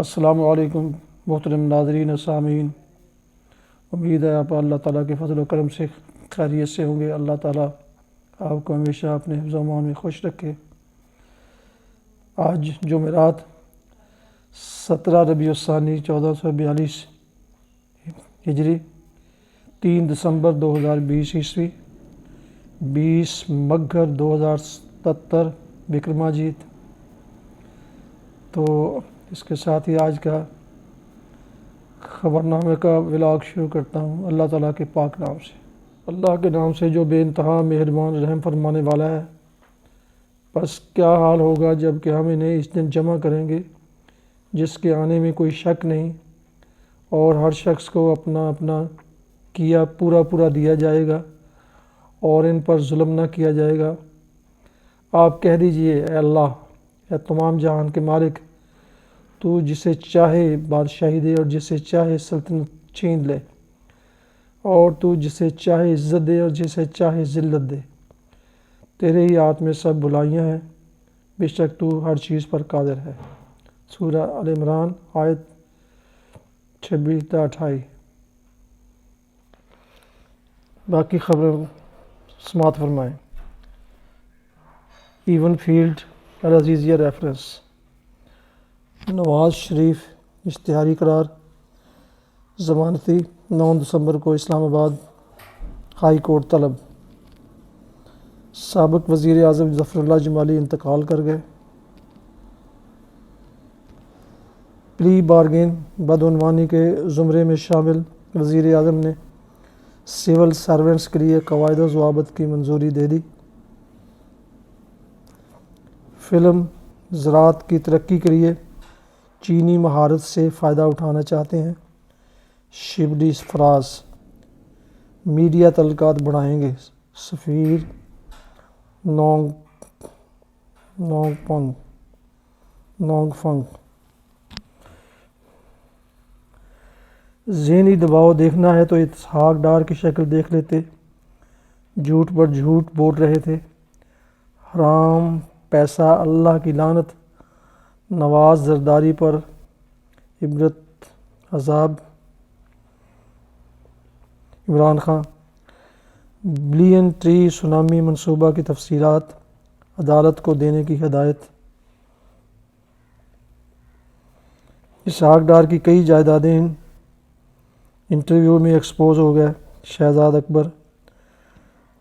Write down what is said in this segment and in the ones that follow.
السلام علیکم محترم ناظرین و سامعین، امید ہے آپ اللہ تعالیٰ کے فضل و کرم سے خیریت سے ہوں گے۔ اللہ تعالیٰ آپ کو ہمیشہ اپنے حفظ و امان میں خوش رکھے۔ آج جمعرات 17 ربیع الثانی 1442 ہجری، 3 دسمبر 2020 عیسوی، 20 مگھر 2077 وکرماجیت۔ تو اس کے ساتھ ہی آج کا خبرنامے کا ولاگ شروع کرتا ہوں اللہ تعالیٰ کے پاک نام سے۔ اللہ کے نام سے جو بے انتہا مہربان رحم فرمانے والا ہے۔ بس کیا حال ہوگا جب کہ ہم انہیں اس دن جمع کریں گے جس کے آنے میں کوئی شک نہیں، اور ہر شخص کو اپنا اپنا کیا پورا دیا جائے گا اور ان پر ظلم نہ کیا جائے گا۔ آپ کہہ دیجئے، اے اللہ، اے تمام جہان کے مالک، تو جسے چاہے بادشاہی دے اور جسے چاہے سلطنت چھین لے، اور تو جسے چاہے عزت دے اور جسے چاہے ذلت دے۔ تیرے ہی ہاتھ میں سب بھلائیاں ہیں، بے شک تو ہر چیز پر قادر ہے۔ سورہ آل عمران آیت 26 تا 28۔ باقی خبریں سماعت فرمائیں۔ Even field العزیزیہ reference. Nawaz Sharif اشتہاری قرار، ضمانتی 9 دسمبر کو اسلام آباد ہائی کورٹ طلب۔ سابق وزیر اعظم ظفر اللہ جمالی انتقال کر گئے۔ پلی بارگین بدعنوانی کے زمرے میں شامل وزیر اعظم نے سول سرونٹس کے لیے قواعد و ضوابط کی منظوری دے دی۔ فلم زراعت کی ترقی کے لیے چینی مہارت سے فائدہ اٹھانا چاہتے ہیں، شبلی فراز۔ میڈیا تعلقات بڑھائیں گے، سفیر نونگ فنگ۔ ذہنی دباؤ دیکھنا ہے تو اسحاق ڈار کی شکل دیکھ لیتے۔ جھوٹ پر جھوٹ بول رہے تھے، حرام پیسہ، اللہ کی لعنت۔ نواز زرداری پر عبرت عذاب۔ Imran Khan billion tree tsunami منصوبہ کی تفصیلات عدالت کو دینے کی ہدایت۔ اسحاق ڈار کی کئی جائیدادیں انٹرویو میں ایکسپوز ہو گئے۔ شہزاد اکبر۔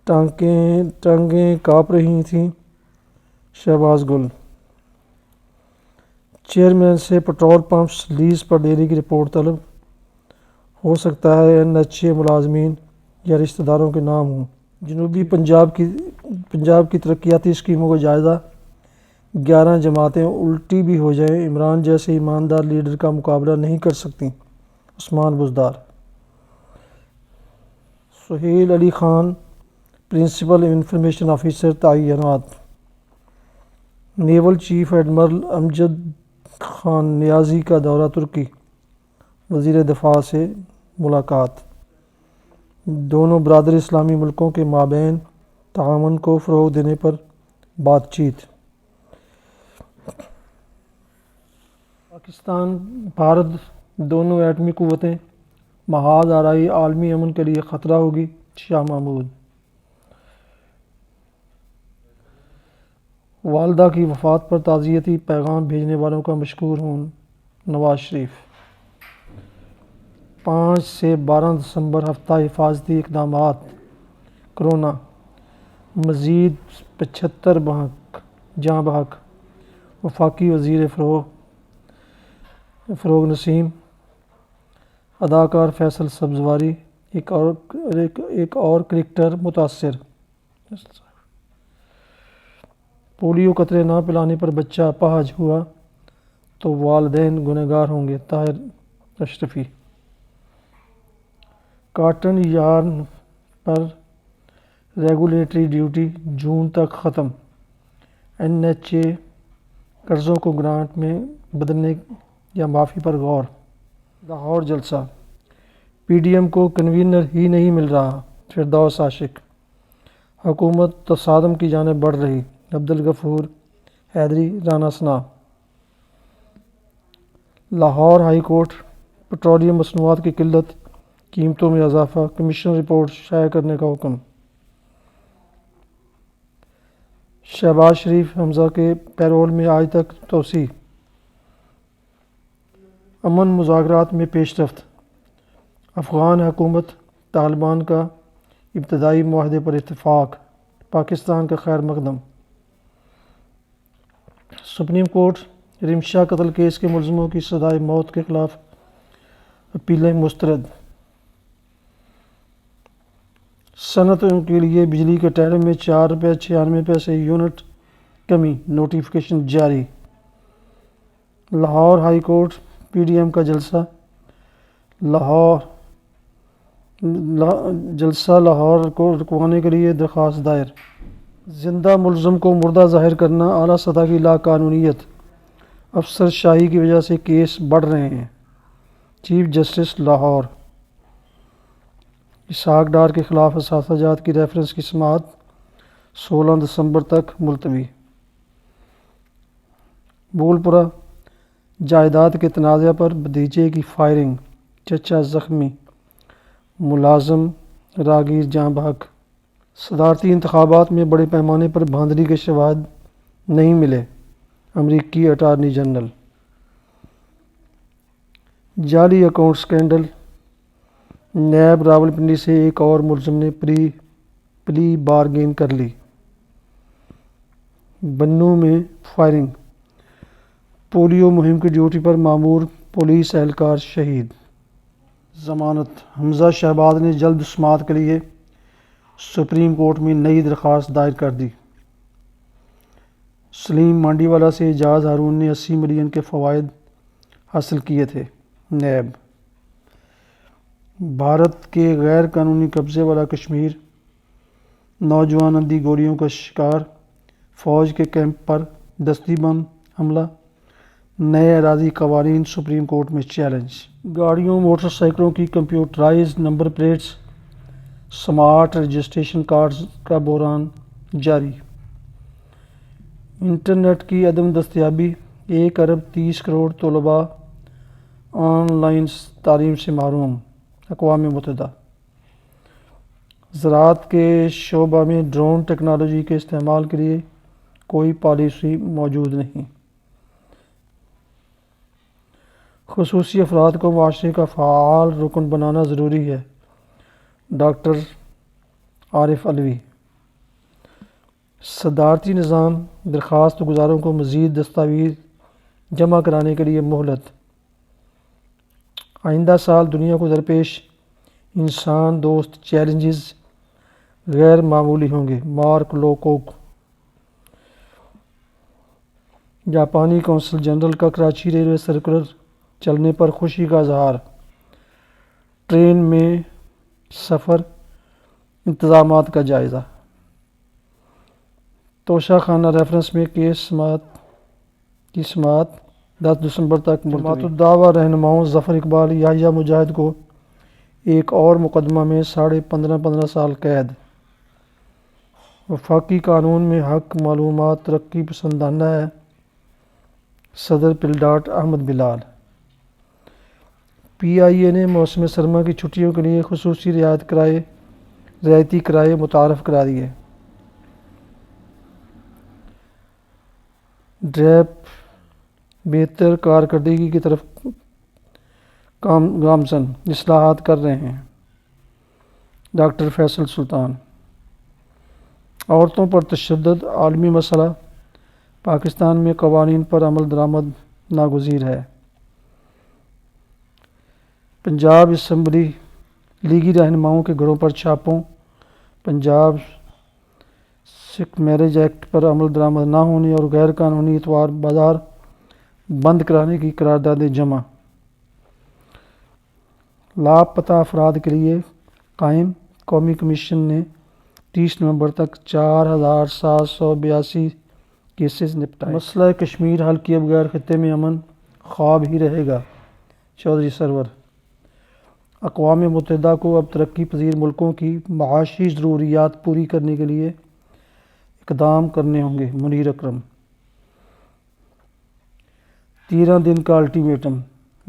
ٹانگیں کانپ رہی تھیں، شہباز گل۔ چیئرمین سے پٹرول پمپس لیز پر دینے کی رپورٹ طلب۔ ہو سکتا ہے NHA ملازمین یا رشتہ داروں کے نام ہوں۔ جنوبی پنجاب کی ترقیاتی اسکیموں کا جائزہ۔ 11 جماعتیں الٹی بھی ہو جائیں، عمران جیسے ایماندار لیڈر کا مقابلہ نہیں کر سکتیں، Usman Buzdar. Sohail Ali Khan principal information officer تعینات۔ Naval chief admiral Amjad Khan نیازی کا دورہ ترکی، وزیر دفاع سے ملاقات۔ دونوں برادر اسلامی ملکوں کے مابین تعاون کو فروغ دینے پر بات چیت۔ پاکستان بھارت دونوں ایٹمی قوتیں محاذ آرائی عالمی امن کے لیے خطرہ ہوگی، شاہ محمود۔ والدہ کی وفات پر تعزیتی پیغام بھیجنے والوں کا مشکور ہوں، نواز شریف۔ 5 سے 12 دسمبر ہفتہ حفاظتی اقدامات۔ کرونا، مزید 75 جاں بحق۔ وفاقی وزیر فروغ نسیم۔ اداکار فیصل سبزواری، ایک اور کرکٹر متاثر۔ پولیو قطرے نہ پلانے پر بچہ اپاہج ہوا تو والدین گنہگار ہوں گے، طاہر اشرفی۔ کاٹن یارن پر ریگولیٹری ڈیوٹی جون تک ختم۔ NHA قرضوں کو گرانٹ میں بدلنے یا معافی پر غور۔ لاہور جلسہ۔ PDM کو کنوینر ہی نہیں مل رہا، فردوس عاشق۔ حکومت تصادم کی جانب بڑھ رہی، عبدالغفور حیدری رانا ثنا۔ لاہور ہائی کورٹ پیٹرولیم مصنوعات کی قلت، قیمتوں میں اضافہ، کمیشن رپورٹ شائع کرنے کا حکم۔ شہباز شریف حمزہ کے پیرول میں آج تک توسیع۔ امن مذاکرات میں پیش رفت، افغان حکومت طالبان کا ابتدائی معاہدے پر اتفاق، پاکستان کا خیر مقدم۔ سپریم کورٹ رمشا قتل کیس کے ملزموں کی سزائے موت کے خلاف اپیلیں مسترد۔ صنعتوں کے لیے بجلی کے ٹیرف میں ₹4.96 یونٹ کمی، نوٹیفکیشن جاری۔ Lahore high court P D M کا جلسہ لاہور کو رکوانے کے لیے درخواست دائر۔ زندہ ملزم کو مردہ ظاہر کرنا اعلیٰ سطح کی لاقانونیت، افسر شاہی کی وجہ سے کیس بڑھ رہے ہیں۔ Chief justice Lahore. اسحاق ڈار کے خلاف اثاثہ جات کی ریفرنس کی سماعت 16 دسمبر تک ملتوی۔ بھولپورہ جائیداد کے تنازع پر بھتیجے کی فائرنگ، چچا زخمی، ملازم راگیر جاں بحق۔ صدارتی انتخابات میں بڑے پیمانے پر دھاندلی کے شواہد نہیں ملے، امریکی اٹارنی جنرل۔ جعلی اکاؤنٹ سکینڈل، نیب راولپنڈی سے ایک اور ملزم نے پلی بارگین کر لی۔ بنوں میں فائرنگ، پولیو مہم کی ڈیوٹی پر مامور پولیس اہلکار شہید۔ ضمانت، حمزہ شہباز نے جلد سماعت کے لیے سپریم کورٹ میں نئی درخواست دائر کر دی۔ سلیم مانڈی والا سے اعجاز ہارون نے 80 ملین کے فوائد حاصل کیے تھے۔ نیب۔ بھارت کے غیر قانونی قبضے والا کشمیر، نوجوان اندھی گولیوں کا شکار، فوج کے کیمپ پر دستی بم حملہ، نئے اراضی قوانین سپریم کورٹ میں چیلنج۔ گاڑیوں موٹر سائیکلوں کی computerised number plates, smart registration cards کا بحران جاری۔ انٹرنیٹ کی عدم دستیابی، 1.30 ارب طلباء آن لائن تعلیم سے محروم، اقوام متحدہ۔ زراعت کے شعبہ میں ڈرون ٹیکنالوجی کے استعمال کے لیے کوئی پالیسی موجود نہیں۔ خصوصی افراد کو معاشرے کا فعال رکن بنانا ضروری ہے، ڈاکٹر عارف علوی۔ صدارتی نظام، درخواست گزاروں کو مزید دستاویز جمع کرانے کے لیے مہلت۔ آئندہ سال دنیا کو درپیش انسان دوست چیلنجز غیر معمولی ہوں گے، مارک لوکوک۔ جاپانی کونسل جنرل کا کراچی ریلوے سرکلر چلنے پر خوشی کا اظہار، ٹرین میں سفر انتظامات کا جائزہ۔ توشہ خانہ ریفرنس میں کیس کی سماعت 10 دسمبر تک ملتوی۔ جماعت الدعوہ رہنماؤں ظفر اقبال، یحییٰ مجاہد کو ایک اور مقدمہ میں 15.5 سال قید۔ وفاقی قانون میں حق معلومات ترقی پسندانہ ہے، صدر پلڈاٹ احمد بلال۔ پی آئی اے نے موسم سرما کی چھٹیوں کے لیے خصوصی رعایتی کرائے متعارف کرا دیے۔ ڈریپ بہتر کارکردگی کی طرف گامزن، اصلاحات کر رہے ہیں، ڈاکٹر فیصل سلطان۔ عورتوں پر تشدد عالمی مسئلہ، پاکستان میں قوانین پر عمل درآمد ناگزیر ہے۔ پنجاب اسمبلی لیگی رہنماؤں کے گھروں پر چھاپوں، پنجاب سکھ میرج ایکٹ پر عمل درآمد نہ ہونے اور غیر قانونی اتوار بازار بند کرانے کی قراردادیں جمع۔ لاپتہ افراد کے لیے قائم قومی کمیشن نے 30 نومبر تک 4782 کیسز نپٹائے۔ مسئلہ کشمیر حل کیے بغیر خطے میں امن خواب ہی رہے گا، چودھری سرور۔ اقوام متحدہ کو اب ترقی پذیر ملکوں کی معاشی ضروریات پوری کرنے کے لیے اقدام کرنے ہوں گے، منیر اکرم۔ 13 دن کا الٹی میٹم،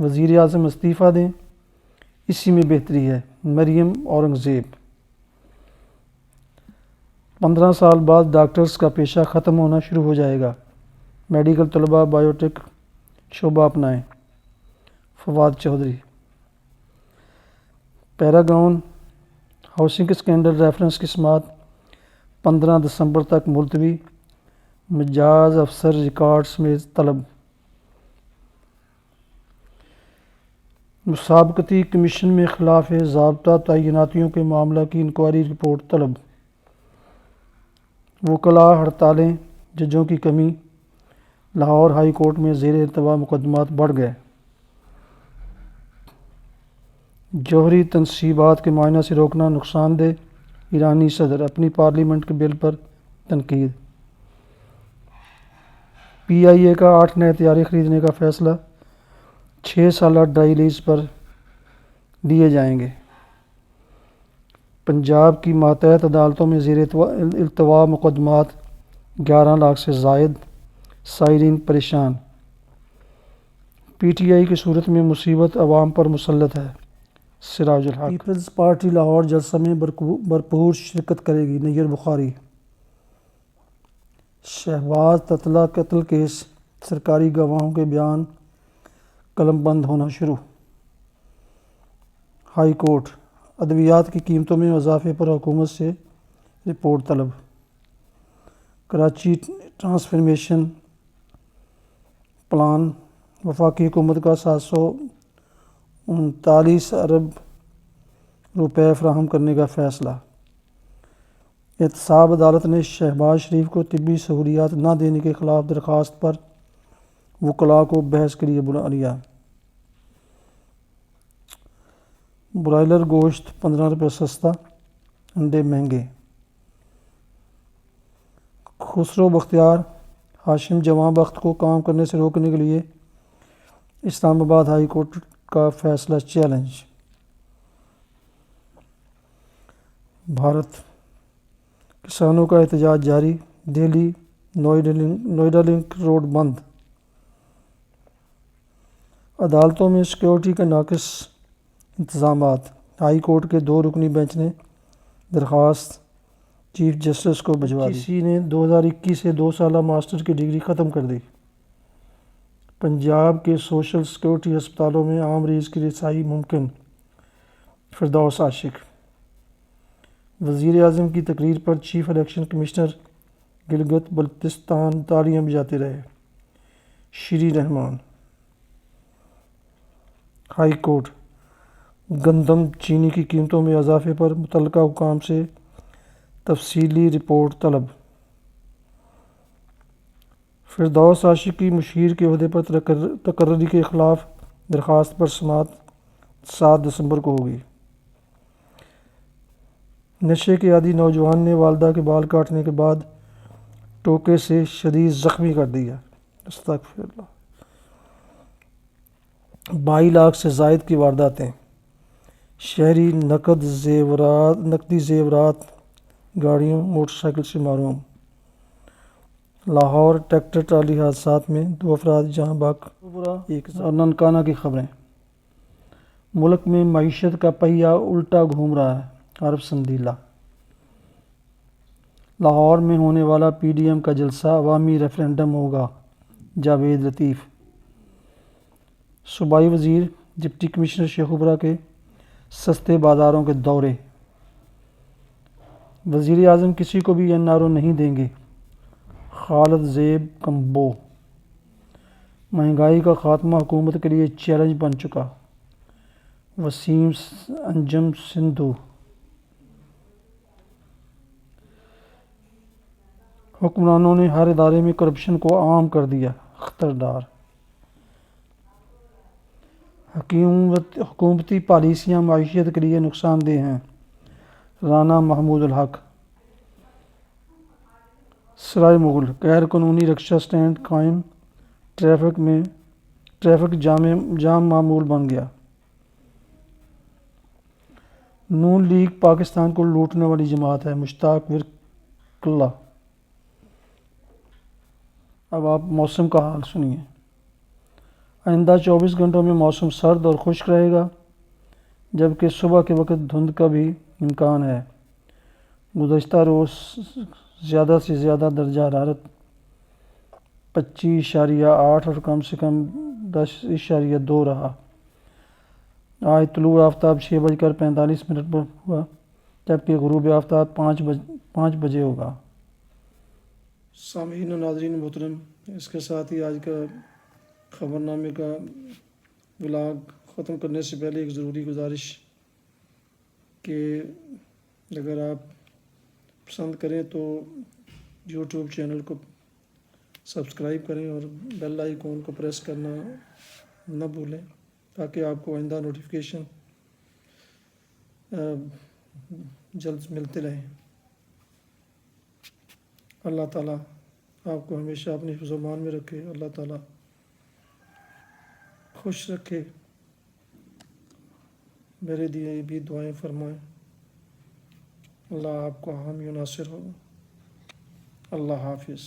وزیر اعظم استعفیٰ دیں، اسی میں بہتری ہے، مریم اورنگزیب۔ 15 سال بعد ڈاکٹرز کا پیشہ ختم ہونا شروع ہو جائے گا، میڈیکل طلباء بایوٹیک شعبہ اپنائیں، Fawad Chaudhry. Paragon housing scandal reference کی سماعت 15 دسمبر تک ملتوی، مجاز افسر ریکارڈز میں طلب۔ مسابقتی کمیشن میں خلاف ضابطہ تعیناتیوں کے معاملہ کی انکوائری رپورٹ طلب۔ وکلاء ہڑتالیں، ججوں کی کمی، لاہور ہائی کورٹ میں زیر التوا مقدمات بڑھ گئے۔ جوہری تنصیبات کے معائنہ سے روکنا نقصان دہ، ایرانی صدر، اپنی پارلیمنٹ کے بل پر تنقید۔ پی آئی اے کا 8 نئے طیارے خریدنے کا فیصلہ 6 سالہ ڈرائی لیز پر لیے جائیں گے۔ پنجاب کی ماتحت عدالتوں میں زیر التوا مقدمات 11 لاکھ سے زائد، سائرین پریشان۔ پی ٹی آئی کی صورت میں مصیبت عوام پر مسلط ہے، سراج الحق۔ پیپلز پارٹی لاہور جلسہ میں بھرپور شرکت کرے گی، نیر بخاری۔ شہباز تتلہ قتل کیس، سرکاری گواہوں کے بیان قلم بند ہونا شروع۔ ہائی کورٹ، ادویات کی قیمتوں میں اضافے پر حکومت سے رپورٹ طلب۔ کراچی ٹرانسفارمیشن پلان، وفاقی حکومت کا 739 ارب روپے فراہم کرنے کا فیصلہ۔ احتساب عدالت نے شہباز شریف کو طبی سہولیات نہ دینے کے خلاف درخواست پر وکلاء کو بحث کے لیے بلا لیا۔ برائلر گوشت 15 روپے سستا، انڈے مہنگے۔ خسرو بختیار، ہاشم جواں بخت کو کام کرنے سے روکنے کے لیے اسلام آباد ہائی کورٹ کا فیصلہ چیلنج۔ بھارت، کسانوں کا احتجاج جاری، دہلی نوئیڈا لنک روڈ بند۔ عدالتوں میں سیکورٹی کے ناقص انتظامات، ہائی کورٹ کے 2 رکنی بینچ نے درخواست چیف جسٹس کو بھجوا دی۔ سی نے 2021 سے 2 سالہ ماسٹر کی ڈگری ختم کر دی۔ پنجاب کے سوشل سیکورٹی ہسپتالوں میں عام مریض کی رسائی ممکن، فردوس عاشق۔ وزیر اعظم کی تقریر پر chief election commissioner Gilgit Baltistan تالیاں بجاتے رہے، شری رحمان۔ ہائی کورٹ، گندم چینی کی قیمتوں میں اضافے پر متعلقہ حکام سے تفصیلی رپورٹ طلب۔ فردوس عاشق کی مشیر کے عہدے پر تقرری کے خلاف درخواست پر سماعت 7 دسمبر کو ہوگی۔ نشے کے عادی نوجوان نے والدہ کے بال کاٹنے کے بعد ٹوکے سے شدید زخمی کر دیا، استغفر اللہ۔ 22 لاکھ سے زائد کی وارداتیں، شہری نقدی زیورات گاڑیوں موٹر سائیکل سے محروم۔ لاہور ٹریکٹر ٹرالی حادثات میں 2 افراد جاں بحق، اور ننکانہ کی خبریں۔ ملک میں معیشت کا پہیہ الٹا گھوم رہا ہے، عرب سندیلہ۔ لاہور میں ہونے والا پی ڈی ایم کا جلسہ عوامی ریفرنڈم ہوگا، جاوید لطیف۔ صوبائی وزیر ڈپٹی کمشنر شیخوپورہ کے سستے بازاروں کے دورے۔ وزیر اعظم کسی کو بھی این آر او نہیں دیں گے، خالد زیب کمبو۔ مہنگائی کا خاتمہ حکومت کے لیے چیلنج بن چکا، وسیم انجم سندھو۔ حکمرانوں نے ہر ادارے میں کرپشن کو عام کر دیا، اختر ڈار۔ حکومتی پالیسیاں معیشت کے لیے نقصان دہ ہیں، رانا محمود الحق۔ سرائے مغل، غیر قانونی رکشہ سٹینڈ قائم، ٹریفک جام معمول بن گیا۔ نون لیگ پاکستان کو لوٹنے والی جماعت ہے، مشتاق ورکلہ۔ اب آپ موسم کا حال سنیے۔ آئندہ 24 گھنٹوں میں موسم سرد اور خشک رہے گا، جبکہ صبح کے وقت دھند کا بھی امکان ہے۔ گزشتہ روز زیادہ سے زیادہ درجہ حرارت 25.8 اور کم سے کم 10.2 رہا۔ آج طلوع آفتاب 6:45 پر ہوا، جبکہ غروب آفتاب 5 بجے ہوگا۔ سامعین و ناظرین محترم، اس کے ساتھ ہی آج کا خبرنامے کا ولاگ ختم کرنے سے پہلے ایک ضروری گزارش کہ اگر آپ پسند کریں تو یوٹیوب چینل کو سبسکرائب کریں اور بیل آئیکن کو پریس کرنا نہ بھولیں تاکہ آپ کو آئندہ نوٹیفیکیشن جلد ملتے رہیں۔ اللہ تعالیٰ آپ کو ہمیشہ اپنی حفظ و امان میں رکھے، اللہ تعالیٰ خوش رکھے، میرے لیے بھی دعائیں فرمائیں۔ اللہ آپ کو حامی و ناصر ہو۔ اللہ حافظ۔